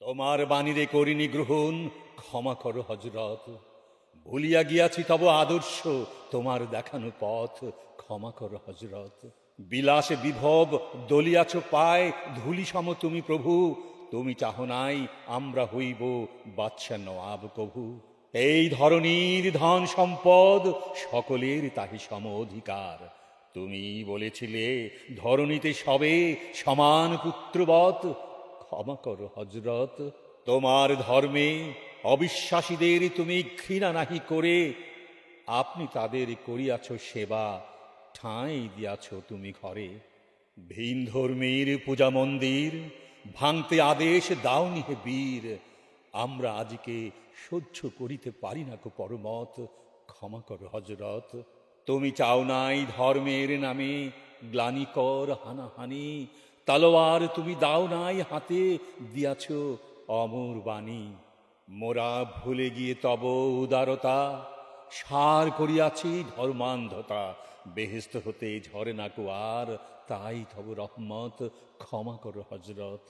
তোমার বাণীরে করিনি গ্রহণ, ক্ষমা করো হজরত। ভুলিয়া গিয়াছি তব আদর্শ, তোমার দেখানো পথ, ক্ষমা করো হজরত। বিলাসে বিভব দলিয়াছ পায়, ধুলি সম তুমি প্রভু। তুমি চাহ নাই আমরা হইব বাদশা নওয়াব কভু। এই ধরনীর ধন সম্পদ সকলের তাহি সম অধিকার। তুমি বলেছিলে ধরণীতে সবে সমান পুত্রবৎ, ক্ষমা করো হজরত। তোমার ধর্মে অবিশ্বাসীদের তুমি ঘৃণা নাহি করে আপনি তাদের করিয়াছ সেবা, ঠাঁই দিয়াছ তুমি ঘরে। ভিন ধর্মীর পূজা মন্দির ভাঙতে আদেশ দাওনি হে বীর। আমরা আজকে সহ্য করিতে পারি না কো পরমত, ক্ষমা করো হজরত। তুমি চাও নাই ধর্মের নামে গ্লানিকর হানাহানি, তলোয়ার তুমি দাও নাই হাতে, দিয়াছ অমর বাণী। মোরা ভুলে গিয়ে তব উদারতা, সার করিয়াছি ধর্মান্ধতা। বেহেস্ত হতে ঝরে না কো আর, তাই তব রহমত, ক্ষমা করো হজরত।